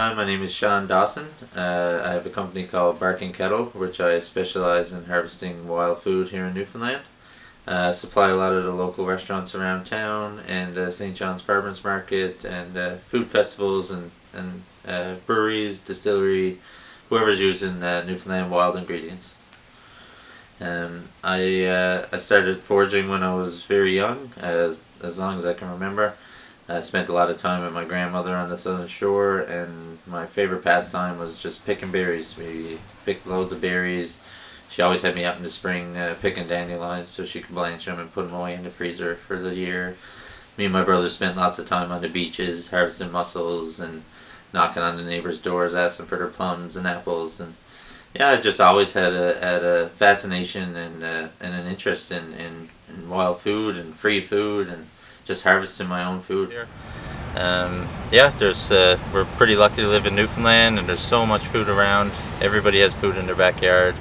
Hi, my name is Shawn Dawson. I have a company called Barking Kettle, which I specialize in harvesting wild food here in Newfoundland. Supply a lot of the local restaurants around town and St. John's Farmers Market and food festivals and breweries, distillery, whoever's using Newfoundland wild ingredients. I started foraging when I was very young, as long as I can remember. I spent a lot of time with my grandmother on the southern shore, and my favorite pastime was just picking berries. We picked loads of berries. She always had me out in the spring picking dandelions so she could blanch them and put them away in the freezer for the year. Me and my brother spent lots of time on the beaches harvesting mussels and knocking on the neighbors' doors asking for their plums and apples. And yeah, I just always had a fascination and an interest in wild food and free food and just harvesting my own food. Yeah, we're pretty lucky to live in Newfoundland, and there's so much food around. Everybody has food in their backyard,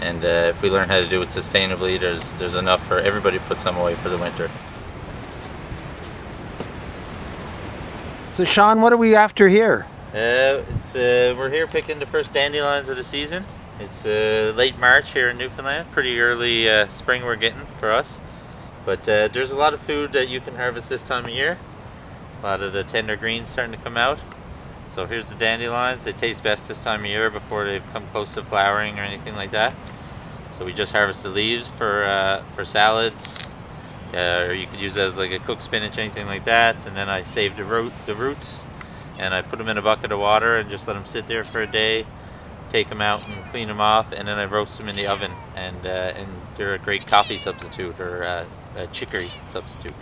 and if we learn how to do it sustainably, there's enough for everybody to put some away for the winter. So Shawn, what are we after here? We're here picking the first dandelions of the season. It's late March here in Newfoundland, pretty early spring we're getting for us. But there's a lot of food that you can harvest this time of year. A lot of the tender greens starting to come out. So here's the dandelions. They taste best this time of year before they've come close to flowering or anything like that. So we just harvest the leaves for salads, or you could use it as like a cooked spinach, anything like that. And then I save the roots, and I put them in a bucket of water and just let them sit there for a day. Take them out and clean them off, and then I roast them in the oven, and they're a great coffee substitute or a chicory substitute.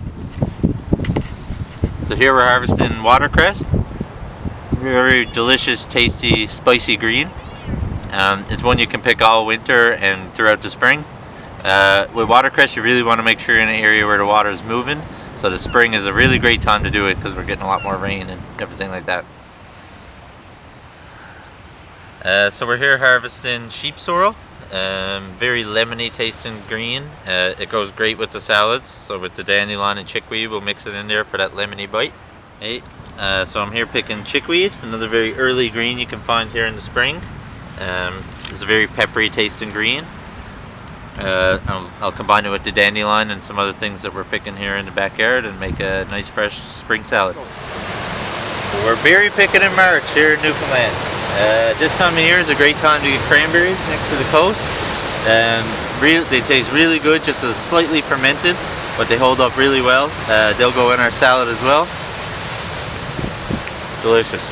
So here we're harvesting watercress. Very delicious, tasty, spicy green. It's one you can pick all winter and throughout the spring. With watercress, you really want to make sure you're in an area where the water is moving. So the spring is a really great time to do it because we're getting a lot more rain and everything like that. So we're here harvesting sheep sorrel, very lemony tasting green. It goes great with the salads, so with the dandelion and chickweed we'll mix it in there for that lemony bite. Hey, so I'm here picking chickweed, another very early green you can find here in the spring. It's a very peppery tasting green. I'll combine it with the dandelion and some other things that we're picking here in the backyard and make a nice fresh spring salad. So we're berry picking in March here in Newfoundland. This time of year is a great time to get cranberries next to the coast. They taste really good, just slightly fermented, but they hold up really well. They'll go in our salad as well. Delicious.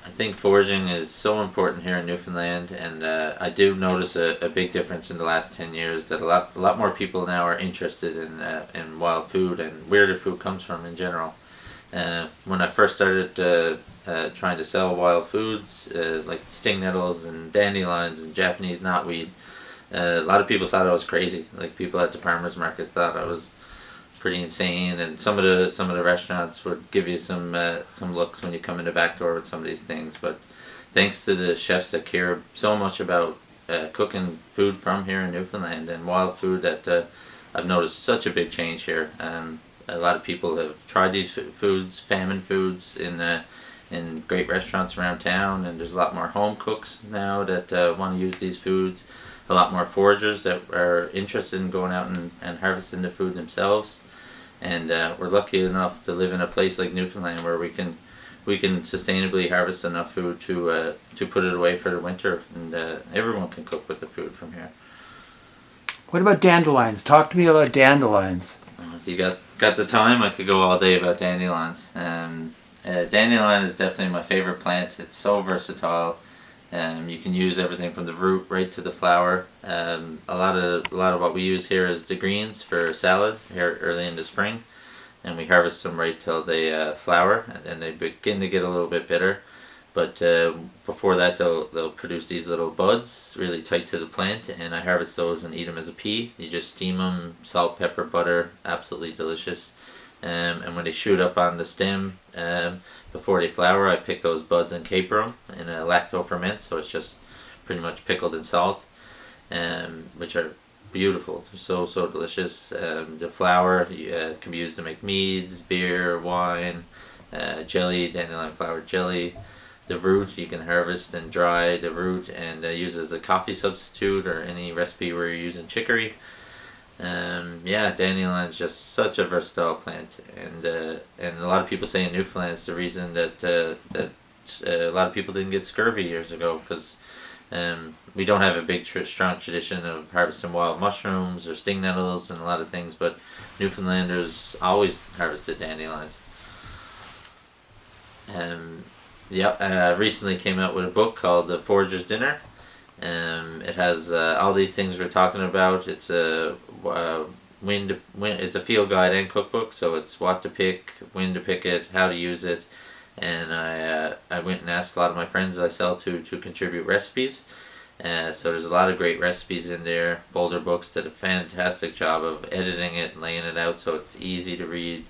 I think foraging is so important here in Newfoundland, and I do notice a big difference in the last 10 years that a lot more people now are interested in wild food and where the food comes from in general. When I first started trying to sell wild foods like sting nettles and dandelions and Japanese knotweed, a lot of people thought I was crazy. Like people at the farmers market thought I was pretty insane, and some of the restaurants would give you some looks when you come in the back door with some of these things. But thanks to the chefs that care so much about cooking food from here in Newfoundland and wild food, that I've noticed such a big change here. A lot of people have tried these foods, famine foods, in great restaurants around town, and there's a lot more home cooks now that want to use these foods. A lot more foragers that are interested in going out and harvesting the food themselves. And we're lucky enough to live in a place like Newfoundland where we can sustainably harvest enough food to put it away for the winter, and everyone can cook with the food from here. What about dandelions? Talk to me about dandelions. If you got the time, I could go all day about dandelions. Dandelion is definitely my favorite plant. It's so versatile. You can use everything from the root right to the flower. A lot of what we use here is the greens for salad here early in the spring, and we harvest them right till they flower, and then they begin to get a little bit bitter. But before that, they'll produce these little buds really tight to the plant, and I harvest those and eat them as a pea. You just steam them, salt, pepper, butter, absolutely delicious. And when they shoot up on the stem, before they flower, I pick those buds and caper them in a lacto ferment, so it's just pretty much pickled in salt, which are beautiful. They're so delicious. The flour can be used to make meads, beer, wine, jelly, dandelion flower jelly. The root you can harvest and dry the root and use as a coffee substitute or any recipe where you're using chicory. Yeah, dandelion's just such a versatile plant, and a lot of people say in Newfoundland it's the reason that a lot of people didn't get scurvy years ago because we don't have a big strong tradition of harvesting wild mushrooms or sting nettles and a lot of things, but Newfoundlanders always harvested dandelions. Recently came out with a book called The Forager's Dinner. It has all these things we're talking about. It's a it's a field guide and cookbook, so it's what to pick, when to pick it, how to use it, and I went and asked a lot of my friends I sell to contribute recipes. So there's a lot of great recipes in there. Boulder Books did a fantastic job of editing it and laying it out so it's easy to read.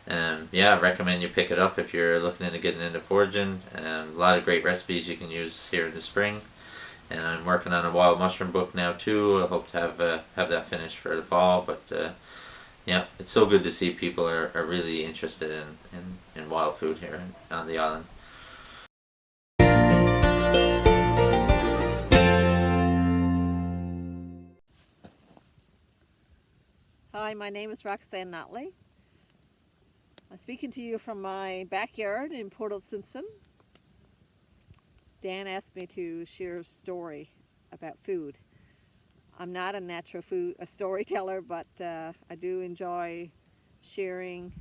I recommend you pick it up if you're looking into getting into foraging. A lot of great recipes you can use here in the spring. And I'm working on a wild mushroom book now too. I hope to have that finished for the fall. But it's so good to see people are really interested in wild food here on the island. Hi, my name is Roxanne Notley. I'm speaking to you from my backyard in Port of Simpson. Dan asked me to share a story about food. I'm not a natural food storyteller, but I do enjoy sharing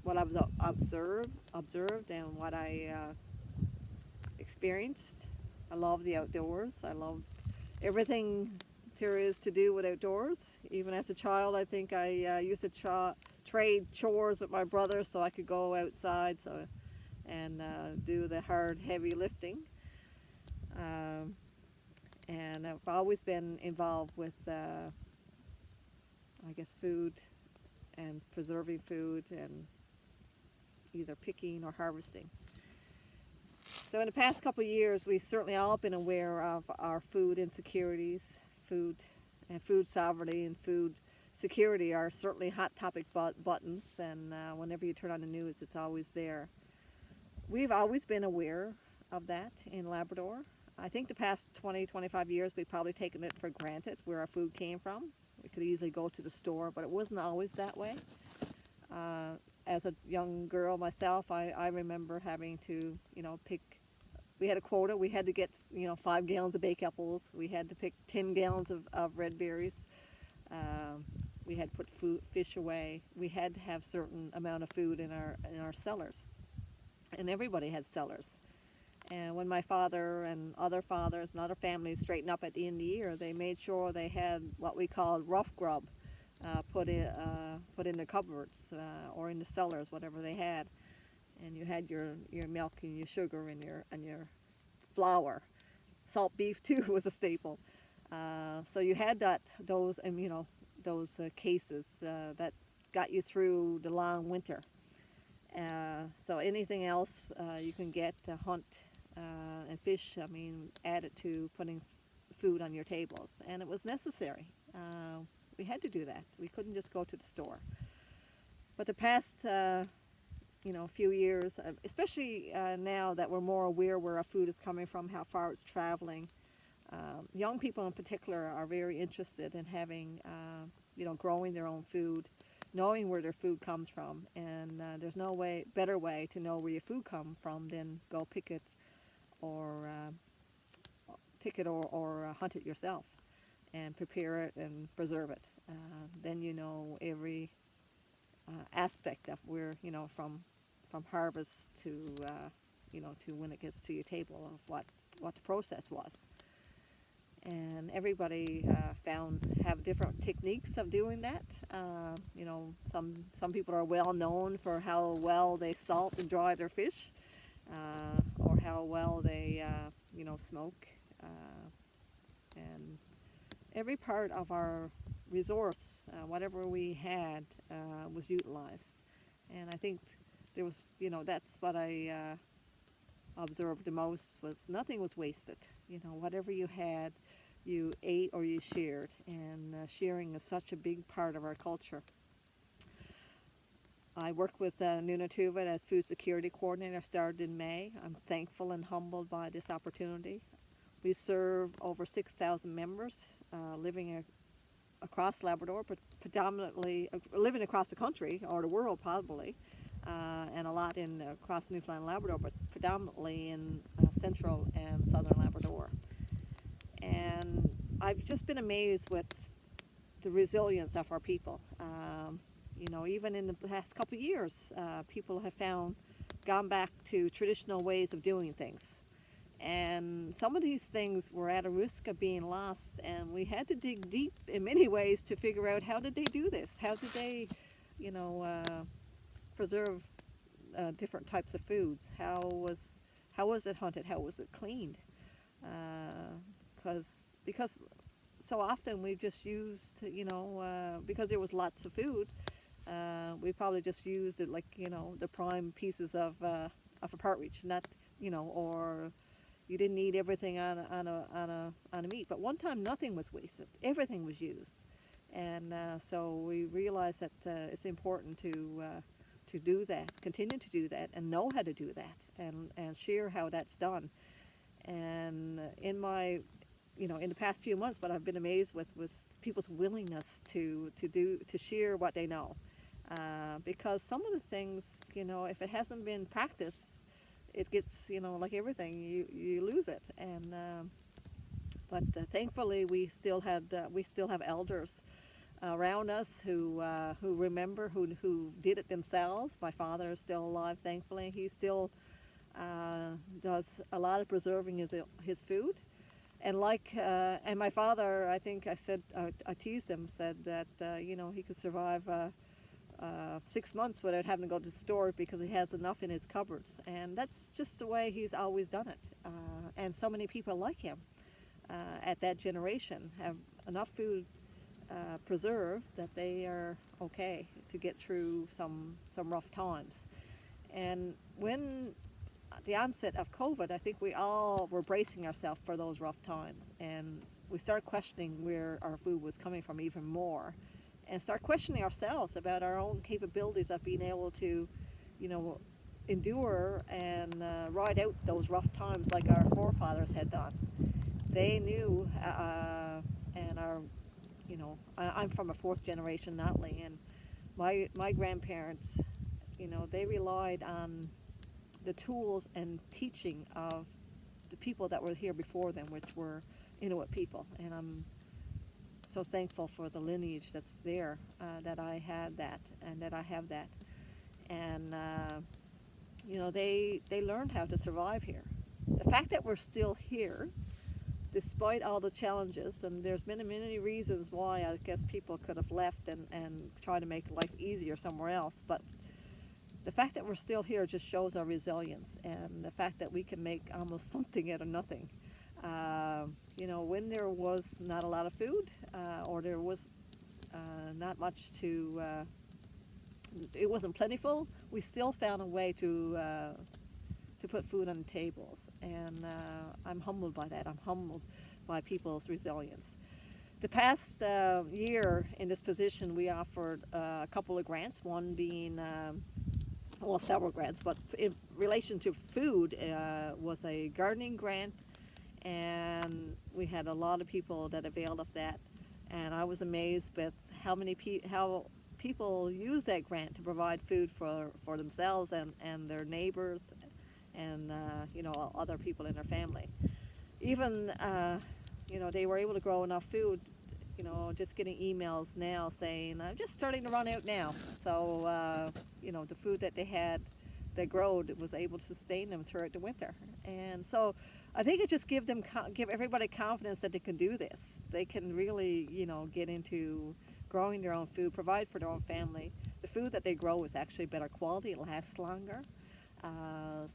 what I've observed and what I experienced. I love the outdoors. I love everything there is to do with outdoors. Even as a child, I think I used to trade chores with my brother so I could go outside and do the hard, heavy lifting. And I've always been involved with, food and preserving food and either picking or harvesting. So in the past couple of years, we've certainly all been aware of our food insecurities. Food sovereignty and food security are certainly hot topic buttons, and whenever you turn on the news, it's always there. We've always been aware of that in Labrador. I think the past 20-25 years, we've probably taken it for granted where our food came from. We could easily go to the store, but it wasn't always that way. As a young girl myself, I remember having to, pick. We had a quota. We had to get, 5 gallons of baked apples. We had to pick 10 gallons of red berries. We had to put fish away. We had to have certain amount of food in our cellars, and everybody had cellars. And when my father and other fathers and other families straightened up at the end of the year, they made sure they had what we called rough grub put in the cupboards or in the cellars, whatever they had. And you had your milk and your sugar and your flour. Salt beef too was a staple. So you had those cases that got you through the long winter. So anything else you can get to hunt and fish, added to putting food on your tables, and it was necessary. We had to do that. We couldn't just go to the store. But the past few years, especially now that we're more aware where our food is coming from, how far it's traveling, young people in particular are very interested in having, growing their own food, knowing where their food comes from, and there's no better way to know where your food comes from than go pick it or hunt it yourself and prepare it and preserve it. Then you know every aspect of where, from harvest to to when it gets to your table, of what the process was. And everybody have different techniques of doing that. Some people are well known for how well they salt and dry their fish, or how well they smoke. And every part of our resource, whatever we had, was utilized. And I think there was, that's what I observed the most, was nothing was wasted. Whatever you had, you ate or you shared, and sharing is such a big part of our culture. I work with NunatuKavut as food security coordinator, started in May. I'm thankful and humbled by this opportunity. We serve over 6,000 members living across Labrador, but predominantly living across the country or the world probably, and a lot in across Newfoundland and Labrador, but predominantly in central and southern Labrador. And I've just been amazed with the resilience of our people. You know, even in the past couple of years, people have gone back to traditional ways of doing things. And some of these things were at a risk of being lost, and we had to dig deep in many ways to figure out how did they do this? How did they, you know, preserve different types of foods? How was it hunted? How was it cleaned? Because so often we've just used, you know, because there was lots of food, we probably just used it like, you know, the prime pieces of a partridge, not, you know, or you didn't eat everything on a meat. But one time nothing was wasted; everything was used, and so we realized that it's important to do that, continue to do that, and know how to do that, and share how that's done. And in my, you know, in the past few months, what I've been amazed with was people's willingness to share what they know, because some of the things, you know, if it hasn't been practiced, it gets, you know, like everything, you lose it. And but thankfully we still have elders around us who remember, who did it themselves. My father is still alive, thankfully. He still does a lot of preserving his food. And and my father, I think I said, I teased him, said that, you know, he could survive 6 months without having to go to the store because he has enough in his cupboards. And that's just the way he's always done it. And so many people like him at that generation have enough food preserved that they are okay to get through some rough times. And when the onset of COVID, I think we all were bracing ourselves for those rough times, and we started questioning where our food was coming from even more, and start questioning ourselves about our own capabilities of being able to, you know, endure and ride out those rough times like our forefathers had done. They knew, and our, you know, I'm from a fourth generation Notley, and my grandparents, you know, they relied on the tools and teaching of the people that were here before them, which were Inuit people. And I'm so thankful for the lineage that's there, that I had that and that I have that. And, you know, they learned how to survive here. The fact that we're still here, despite all the challenges, and there's many reasons why I guess people could have left and tried to make life easier somewhere else, but the fact that we're still here just shows our resilience, and the fact that we can make almost something out of nothing. You know, when there was not a lot of food, or there was not much it wasn't plentiful, we still found a way to put food on the tables. And I'm humbled by that. I'm humbled by people's resilience. The past year in this position, we offered a couple of grants, one being well, several grants, but in relation to food, was a gardening grant, and we had a lot of people that availed of that. And I was amazed with how people use that grant to provide food for themselves and their neighbors, and you know, other people in their family. Even you know, they were able to grow enough food. You know, just getting emails now saying, I'm just starting to run out now. So, you know, the food that they growed, was able to sustain them throughout the winter. And so I think it just give everybody confidence that they can do this. They can really, you know, get into growing their own food, provide for their own family. The food that they grow is actually better quality, it lasts longer.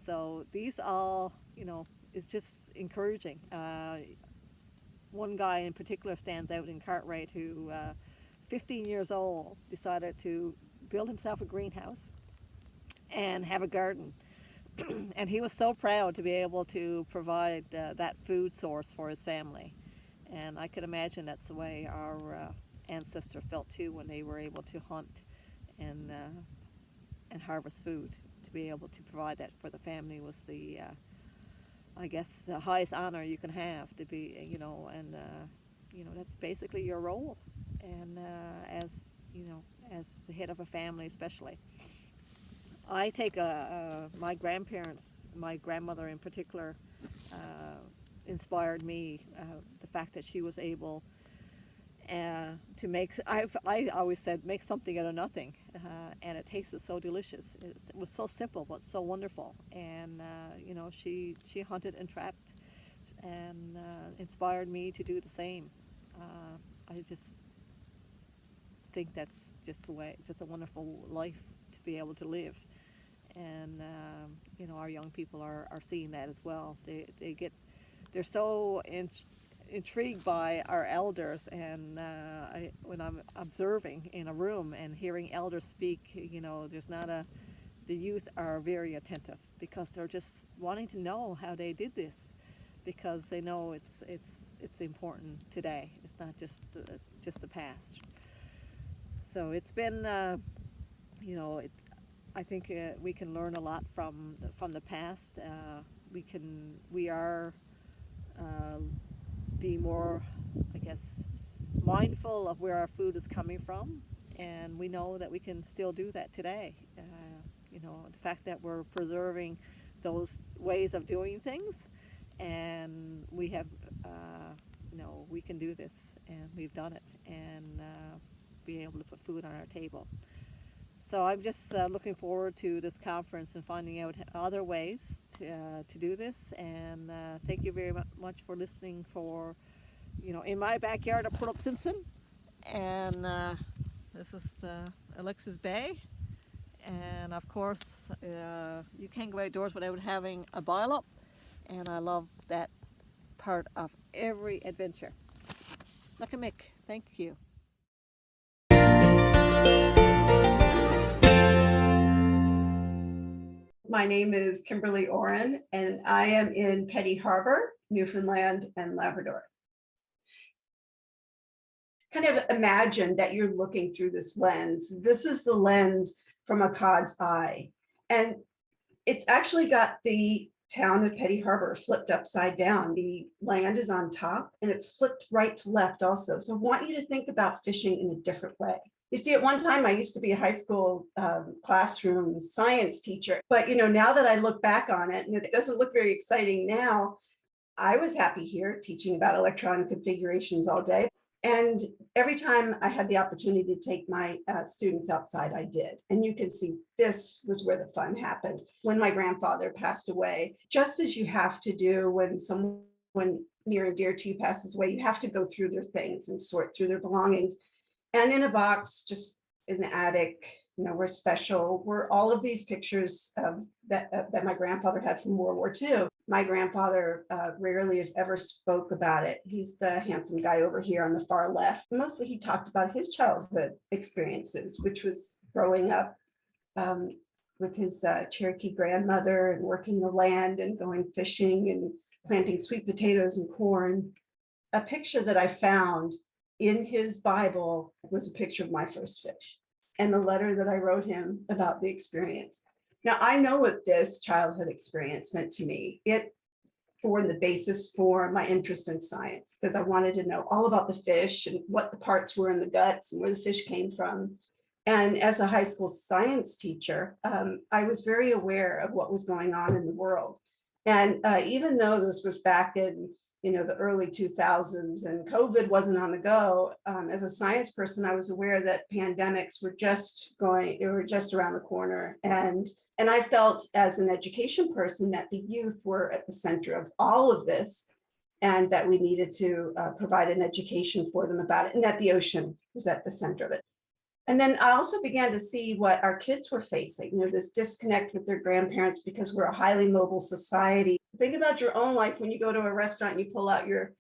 So these all, you know, it's just encouraging. One guy in particular stands out in Cartwright who, 15 years old, decided to build himself a greenhouse and have a garden. And he was so proud to be able to provide that food source for his family. And I can imagine that's the way our ancestors felt too when they were able to hunt and harvest food. To be able to provide that for the family was the, I guess, the highest honor you can have, to be, that's basically your role, and as as the head of a family, especially. I take my grandparents, my grandmother in particular, inspired me. The fact that she was able to make, I always said, make something out of nothing, and it tasted so delicious. It was so simple but so wonderful, and she hunted and trapped, and inspired me to do the same. I just think that's just a wonderful life to be able to live, and our young people are seeing that as well. They're so intrigued by our elders, and when I'm observing in a room and hearing elders speak, the youth are very attentive, because they're just wanting to know how they did this, because they know it's important today. It's not just the past. So it's been, I think we can learn a lot from the past. We are be more, I guess, mindful of where our food is coming from, and we know that we can still do that today. The fact that we're preserving those ways of doing things, and we have, we can do this, and we've done it, and be able to put food on our table. So I'm just looking forward to this conference and finding out other ways to do this. And thank you very much for listening. For, in my backyard, I put up Simpson, and this is Alexis Bay. And of course, you can't go outdoors without having a boil up, and I love that part of every adventure. Mick, thank you. My name is Kimberly Orren, and I am in Petty Harbour, Newfoundland and Labrador. Kind of imagine that you're looking through this lens. This is the lens from a cod's eye. And it's actually got the town of Petty Harbour flipped upside down. The land is on top, and it's flipped right to left also. So I want you to think about fishing in a different way. You see, at one time I used to be a high school classroom science teacher, but now that I look back on it, and it doesn't look very exciting now, I was happy here teaching about electron configurations all day. And every time I had the opportunity to take my students outside, I did. And you can see this was where the fun happened. When my grandfather passed away, just as you have to do when someone near and dear to you passes away, you have to go through their things and sort through their belongings. And in a box, just in the attic, were special, were all of these pictures that my grandfather had from World War II. My grandfather rarely, if ever, spoke about it. He's the handsome guy over here on the far left. Mostly he talked about his childhood experiences, which was growing up with his Cherokee grandmother and working the land and going fishing and planting sweet potatoes and corn. A picture that I found in his Bible was a picture of my first fish and the letter that I wrote him about the experience. Now, I know what this childhood experience meant to me. It formed the basis for my interest in science, because I wanted to know all about the fish and what the parts were in the guts and where the fish came from. And as a high school science teacher, I was very aware of what was going on in the world. And even though this was back in the early 2000s and COVID wasn't on the go, as a science person, I was aware that pandemics were just around the corner. And I felt as an education person that the youth were at the center of all of this, and that we needed to provide an education for them about it, and that the ocean was at the center of it. And then I also began to see what our kids were facing, this disconnect with their grandparents, because we're a highly mobile society. Think about your own life when you go to a restaurant and you pull out your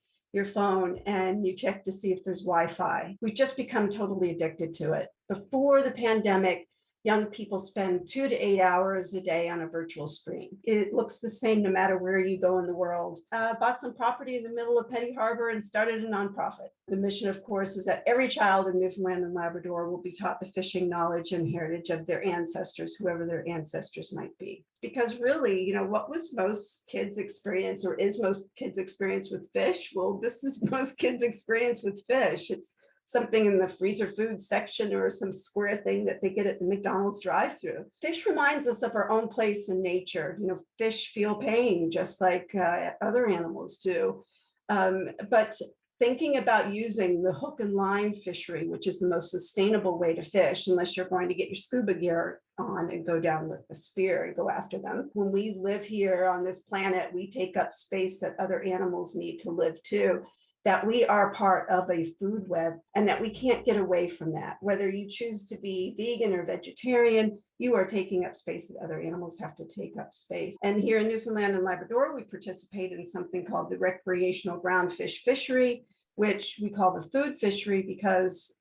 phone and you check to see if there's Wi-Fi. We've just become totally addicted to it. Before the pandemic, young people spend 2 to 8 hours a day on a virtual screen. It looks the same no matter where you go in the world. Bought some property in the middle of Petty Harbour and started a nonprofit. The mission, of course, is that every child in Newfoundland and Labrador will be taught the fishing knowledge and heritage of their ancestors, whoever their ancestors might be. Because really, you know, what was most kids' experience, or is most kids' experience with fish? Well, this is most kids' experience with fish. It's something in the freezer food section or some square thing that they get at the McDonald's drive-through. Fish reminds us of our own place in nature. You know, fish feel pain just like other animals do. But thinking about using the hook and line fishery, which is the most sustainable way to fish, unless you're going to get your scuba gear on and go down with a spear and go after them. When we live here on this planet, we take up space that other animals need to live too. That we are part of a food web and that we can't get away from that. Whether you choose to be vegan or vegetarian, you are taking up space that other animals have to take up space. And here in Newfoundland and Labrador, we participate in something called the recreational ground fish fishery, which we call the food fishery because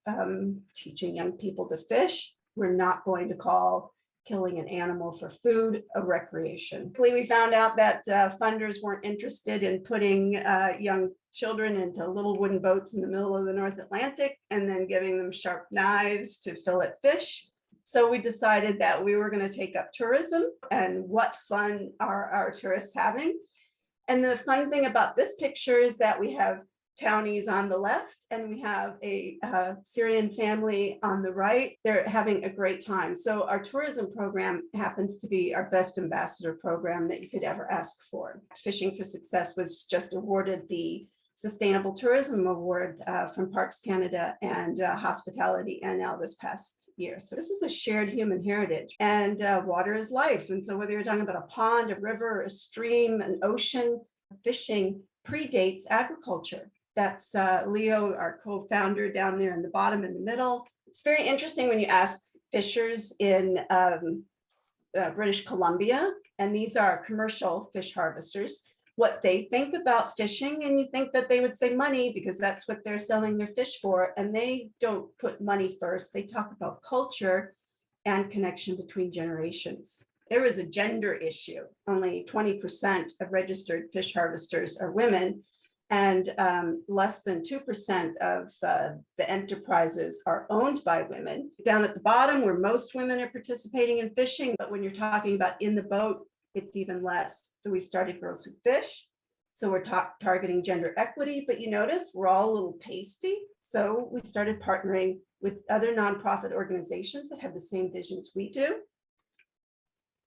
teaching young people to fish, we're not going to call killing an animal for food a recreation. We found out that funders weren't interested in putting young children into little wooden boats in the middle of the North Atlantic and then giving them sharp knives to fillet fish. So we decided that we were going to take up tourism, and what fun are our tourists having? And the fun thing about this picture is that we have townies on the left and we have a Syrian family on the right. They're having a great time. So our tourism program happens to be our best ambassador program that you could ever ask for. Fishing for Success was just awarded the Sustainable Tourism Award from Parks Canada and Hospitality NL this past year. So this is a shared human heritage, and water is life. And so whether you're talking about a pond, a river, a stream, an ocean, fishing predates agriculture. That's Leo, our co-founder down there in the bottom in the middle. It's very interesting when you ask fishers in British Columbia, and these are commercial fish harvesters, what they think about fishing, and you think that they would say money because that's what they're selling their fish for, and they don't put money first. They talk about culture and connection between generations. There is a gender issue. Only 20% of registered fish harvesters are women, and less than 2% of the enterprises are owned by women. Down at the bottom, where most women are participating in fishing, but when you're talking about in the boat, it's even less. So we started Girls Who Fish. So we're targeting gender equity, but you notice we're all a little pasty. So we started partnering with other nonprofit organizations that have the same visions we do.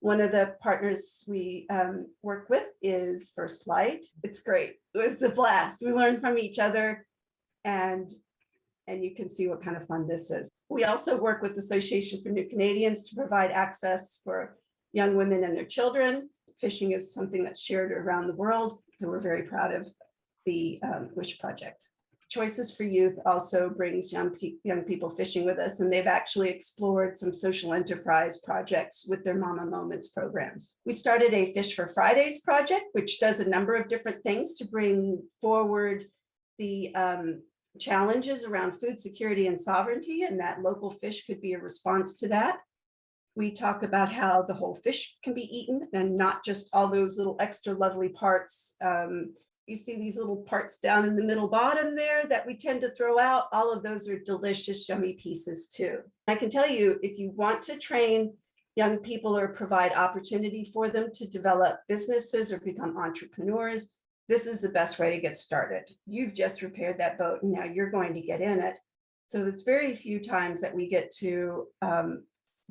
One of the partners we work with is First Light. It's great. It was a blast. We learned from each other, and you can see what kind of fun this is. We also work with the Association for New Canadians to provide access for young women and their children. Fishing is something that's shared around the world, so we're very proud of the WISH project. Choices for Youth also brings young people fishing with us, and they've actually explored some social enterprise projects with their Mama Moments programs. We started a Fish for Fridays project, which does a number of different things to bring forward the challenges around food security and sovereignty, and that local fish could be a response to that. We talk about how the whole fish can be eaten and not just all those little extra lovely parts. You see these little parts down in the middle bottom there that we tend to throw out. All of those are delicious, yummy pieces too. I can tell you, if you want to train young people or provide opportunity for them to develop businesses or become entrepreneurs, this is the best way to get started. You've just repaired that boat and now you're going to get in it. So it's very few times that we get to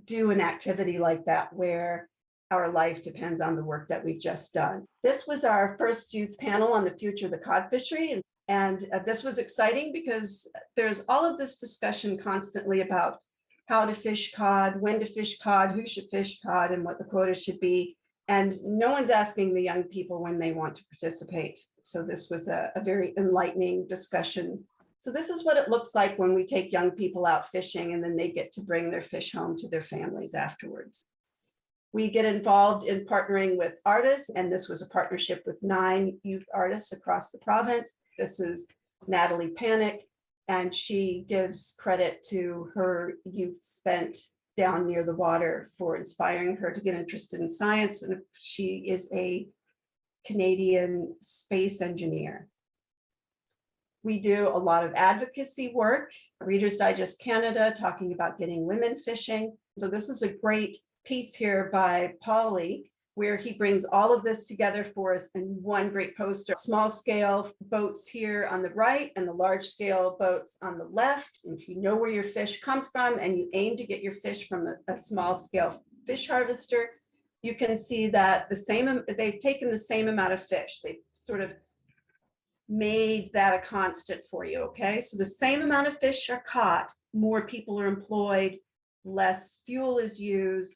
do an activity like that where our life depends on the work that we've just done. This was our first youth panel on the future of the cod fishery. And this was exciting because there's all of this discussion constantly about how to fish cod, when to fish cod, who should fish cod, and what the quota should be. And no one's asking the young people when they want to participate. So this was a very enlightening discussion. So this is what it looks like when we take young people out fishing and then they get to bring their fish home to their families afterwards. We get involved in partnering with artists, and this was a partnership with 9 youth artists across the province. This is Natalie Panic, and she gives credit to her youth spent down near the water for inspiring her to get interested in science. And she is a Canadian space engineer. We do a lot of advocacy work, Reader's Digest Canada, talking about getting women fishing. So this is a great piece here by Polly, where he brings all of this together for us in one great poster. Small scale boats here on the right and the large scale boats on the left. And if you know where your fish come from and you aim to get your fish from a small scale fish harvester, you can see that they've taken the same amount of fish. They've sort of made that a constant for you, okay? So the same amount of fish are caught, more people are employed, less fuel is used,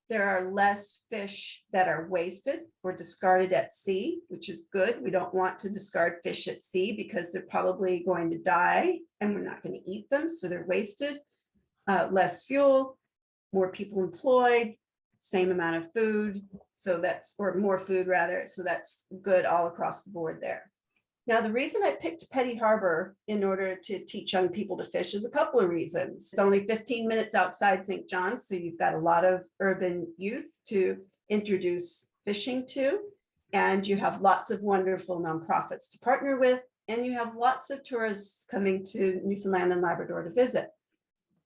there are less fish that are wasted or discarded at sea, which is good. We don't want to discard fish at sea because they're probably going to die and we're not going to eat them, so they're wasted. Less fuel, more people employed, same amount of food, so that's, or more food rather, so that's good all across the board there. Now, the reason I picked Petty Harbour in order to teach young people to fish is a couple of reasons. It's only 15 minutes outside St. John's, so you've got a lot of urban youth to introduce fishing to, and you have lots of wonderful nonprofits to partner with, and you have lots of tourists coming to Newfoundland and Labrador to visit.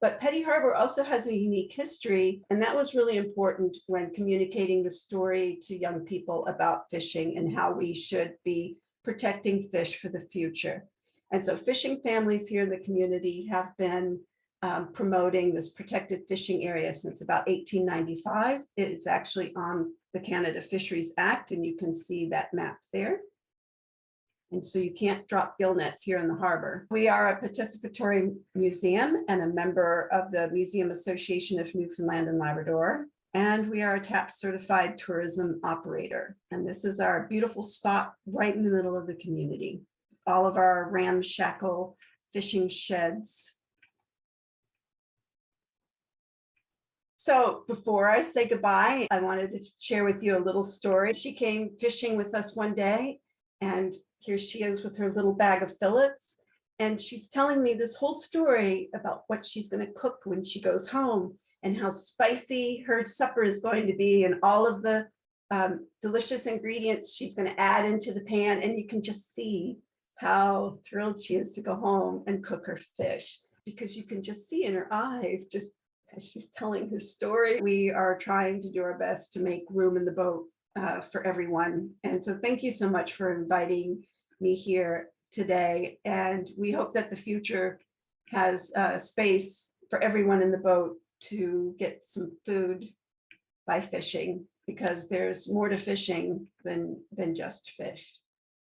But Petty Harbour also has a unique history, and that was really important when communicating the story to young people about fishing and how we should be protecting fish for the future. And so fishing families here in the community have been promoting this protected fishing area since about 1895. It's actually on the Canada Fisheries Act, and you can see that map there. And so you can't drop gill nets here in the harbor. We are a participatory museum and a member of the Museum Association of Newfoundland and Labrador. And we are a TAP certified tourism operator. And this is our beautiful spot right in the middle of the community. All of our ramshackle fishing sheds. So before I say goodbye, I wanted to share with you a little story. She came fishing with us one day, and here she is with her little bag of fillets. And she's telling me this whole story about what she's going to cook when she goes home, and how spicy her supper is going to be, and all of the delicious ingredients she's going to add into the pan. And you can just see how thrilled she is to go home and cook her fish, because you can just see in her eyes, just as she's telling her story. We are trying to do our best to make room in the boat for everyone. And so thank you so much for inviting me here today. And we hope that the future has space for everyone in the boat to get some food by fishing, because there's more to fishing than just fish.